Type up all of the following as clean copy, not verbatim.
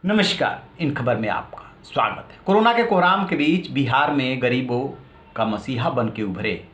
नमस्कार। इन खबर में आपका स्वागत है। कोरोना के कोहराम के बीच बिहार में गरीबों का मसीहा बन के उभरे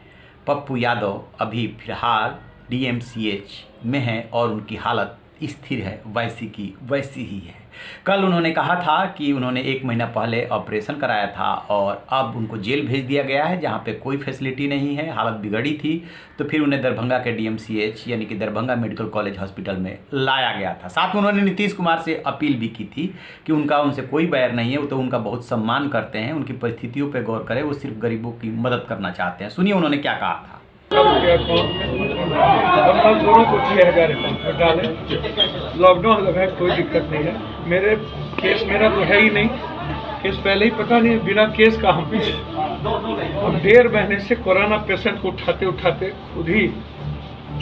पप्पू यादव अभी फिलहाल डीएमसीएच में हैं और उनकी हालत स्थिर है, वैसी की वैसी ही है। कल उन्होंने कहा था कि उन्होंने 1 महीना पहले ऑपरेशन कराया था और अब उनको जेल भेज दिया गया है जहां पे कोई फैसिलिटी नहीं है, हालत बिगड़ी थी। तो फिर उन्हें दरभंगा के डीएमसीएच यानी कि दरभंगा मेडिकल कॉलेज हॉस्पिटल में लाया गया था। साथ में उन्होंने नीतीश कुमार से अपील भी की थी कि उनसे कोई बैर नहीं है, वो तो उनका बहुत सम्मान करते हैं, उनकी परिस्थितियों पर गौर करें, वो सिर्फ गरीबों की मदद करना चाहते हैं। सुनिए उन्होंने क्या कहा था। दोनों को 6,000 अकाउंट में डालें। लॉकडाउन लगा है, कोई दिक्कत नहीं है। मेरा तो है ही नहीं, केस पहले ही पता नहीं, बिना केस का हम पीछे। हम 1.5 महीने से कोरोना पेशेंट को उठाते उठाते खुद ही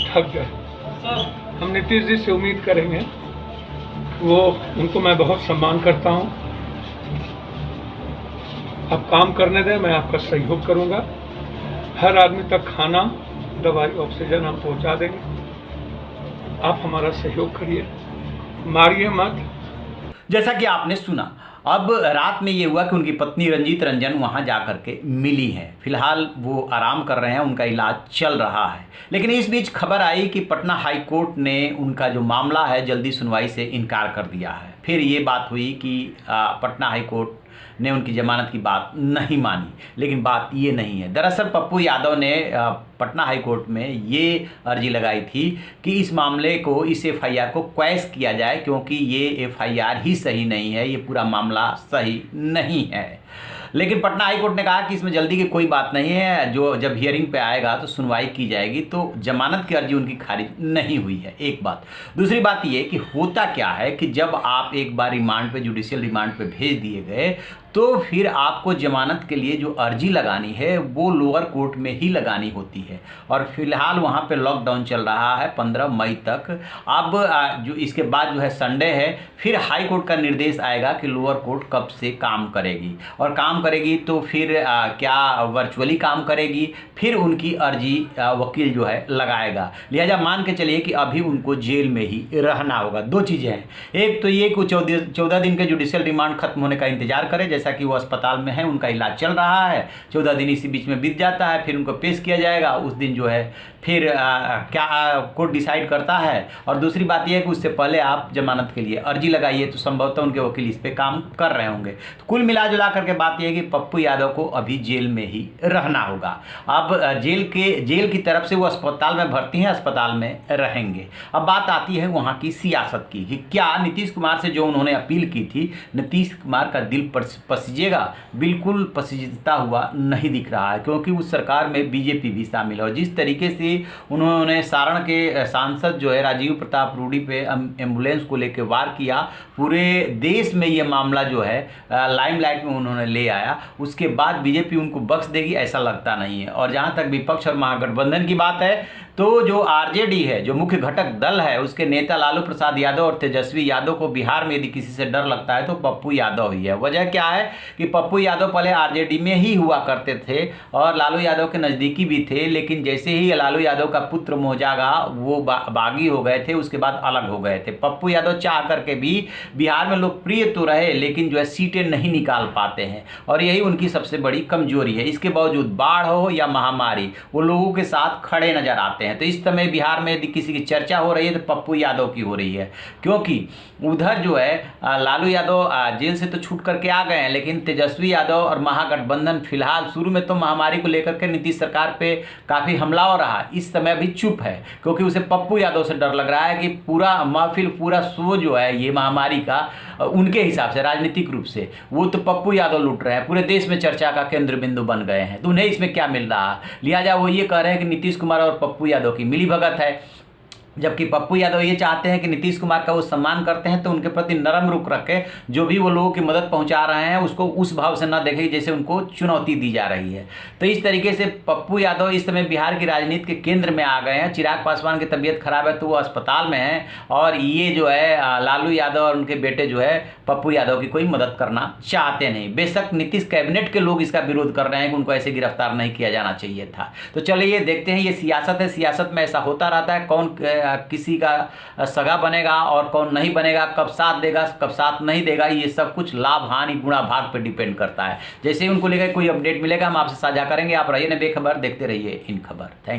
थक गए। हम नीतीश जी से उम्मीद करेंगे, उनको मैं बहुत सम्मान करता हूँ। आप काम करने दें, मैं आपका सहयोग करूँगा। हर आदमी तक खाना, दवाई, ऑक्सीजन हम पहुंचा देंगे। आप हमारा सहयोग करिए, मारिए मत। जैसा कि आपने सुना, अब रात में ये हुआ कि उनकी पत्नी रंजीत रंजन वहाँ जा कर के मिली हैं। फिलहाल वो आराम कर रहे हैं, उनका इलाज चल रहा है। लेकिन इस बीच खबर आई कि पटना हाई कोर्ट ने उनका जो मामला है जल्दी सुनवाई से इनकार कर दिया है। फिर ये बात हुई कि पटना हाई कोर्ट ने उनकी जमानत की बात नहीं मानी। लेकिन बात ये नहीं है। दरअसल पप्पू यादव ने पटना हाई कोर्ट में ये अर्जी लगाई थी कि इस मामले को, इस एफआईआर को क्वैश किया जाए, क्योंकि ये एफआईआर ही सही नहीं है, ये पूरा मामला सही नहीं है। लेकिन पटना हाई कोर्ट ने कहा कि इसमें जल्दी की कोई बात नहीं है, जो जब हियरिंग पे आएगा तो सुनवाई की जाएगी। तो जमानत की अर्जी उनकी खारिज नहीं हुई है, एक बात। दूसरी बात ये कि होता क्या है कि जब आप एक बार रिमांड पे, जुडिशियल रिमांड पे भेज दिए गए, तो फिर आपको जमानत के लिए जो अर्जी लगानी है वो लोअर कोर्ट में ही लगानी होती है। और फिलहाल वहाँ पे लॉकडाउन चल रहा है 15 मई तक। अब जो इसके बाद जो है संडे है, फिर हाई कोर्ट का निर्देश आएगा कि लोअर कोर्ट कब से काम करेगी, और काम करेगी तो फिर क्या वर्चुअली काम करेगी, फिर उनकी अर्जी वकील जो है लगाएगा। लिहाजा मान के चलिए कि अभी उनको जेल में ही रहना होगा। 2 चीज़ें हैं, एक तो ये कि 14 दिन के जुडिशियल रिमांड खत्म होने का इंतजार करें, जैसा कि वो अस्पताल में है, उनका इलाज चल रहा है। 14 दिन इसी बीच में बीत जाता है, फिर उनको पेश किया जाएगा। उस दिन जो है फिर क्या कोर्ट डिसाइड करता है। और दूसरी बात यह है कि उससे पहले आप जमानत के लिए अर्जी लगाइए, तो संभवतः उनके वकील इस पे काम कर रहे होंगे। तो कुल मिला जुला करके बात यह है कि पप्पू यादव को अभी जेल में ही रहना होगा। अब जेल की तरफ से वो अस्पताल में भर्ती हैं, अस्पताल में रहेंगे। अब बात आती है वहाँ की सियासत की कि क्या नीतीश कुमार से जो उन्होंने अपील की थी, नीतीश कुमार का दिल पसीजेगा? बिल्कुल पसीजता हुआ नहीं दिख रहा है, क्योंकि उस सरकार में बीजेपी भी शामिल है। और जिस तरीके से उन्होंने सारण के सांसद जो है राजीव प्रताप रूडी पे एम्बुलेंस को लेकर वार किया, पूरे देश में ये मामला जो है लाइमलाइट में उन्होंने ले आया, उसके बाद बीजेपी उनको बख्श देगी ऐसा लगता नहीं है। और जहाँ तक विपक्ष और महागठबंधन की बात है, तो जो आरजेडी है, जो मुख्य घटक दल है, उसके नेता लालू प्रसाद यादव और तेजस्वी यादव को बिहार में यदि किसी से डर लगता है तो पप्पू यादव ही है। वजह क्या है कि पप्पू यादव पहले आरजेडी में ही हुआ करते थे और लालू यादव के नज़दीकी भी थे, लेकिन जैसे ही लालू यादव का पुत्र मोजागा वो बागी हो गए थे, उसके बाद अलग हो गए थे। पप्पू यादव चाह करके भी बिहार में लोकप्रिय तो रहे, लेकिन जो है सीटें नहीं निकाल पाते हैं, और यही उनकी सबसे बड़ी कमजोरी है। इसके बावजूद बाढ़ हो या महामारी, वो लोगों के साथ खड़े नजर आते हैं। तो इस समय बिहार में यदि किसी की चर्चा हो रही है तो पप्पू यादव की हो रही है, क्योंकि उधर जो है लालू यादव जेल से तो छूट करके आ गए हैं, लेकिन तेजस्वी यादव और महागठबंधन फिलहाल शुरू में तो महामारी को लेकर के नीतीश सरकार पे काफ़ी हमलावर रहा, इस समय अभी चुप है, क्योंकि उसे पप्पू यादव से डर लग रहा है कि पूरा महफिल, पूरा शो जो है ये महामारी का, उनके हिसाब से राजनीतिक रूप से वो तो पप्पू यादव लूट रहे हैं, पूरे देश में चर्चा का केंद्र बिंदु बन गए हैं। तो उन्हें इसमें क्या मिल रहा है? लिहाजा वो ये कह रहे हैं कि नीतीश कुमार और पप्पू यादव की मिलीभगत है, जबकि पप्पू यादव ये चाहते हैं कि नीतीश कुमार का वो सम्मान करते हैं तो उनके प्रति नरम रुख रखें, जो भी वो लोगों की मदद पहुंचा रहे हैं उसको उस भाव से ना देखें जैसे उनको चुनौती दी जा रही है। तो इस तरीके से पप्पू यादव इस समय बिहार की राजनीति के केंद्र में आ गए हैं। चिराग पासवान की तबीयत खराब है तो वो अस्पताल में है, और ये जो है लालू यादव और उनके बेटे जो है पप्पू यादव की कोई मदद करना चाहते नहीं। बेशक नीतीश कैबिनेट के लोग इसका विरोध कर रहे हैं कि उनको ऐसे गिरफ्तार नहीं किया जाना चाहिए था। तो चलिए देखते हैं, ये सियासत है, सियासत में ऐसा होता रहता है, कौन किसी का सगा बनेगा और कौन नहीं बनेगा, कब साथ देगा कब साथ नहीं देगा, ये सब कुछ लाभ हानि गुणा भाग पर डिपेंड करता है। जैसे ही उनको लेकर कोई अपडेट मिलेगा हम आपसे साझा करेंगे। आप रहिए ना बेखबर, देखते रहिए इन खबर। थैंक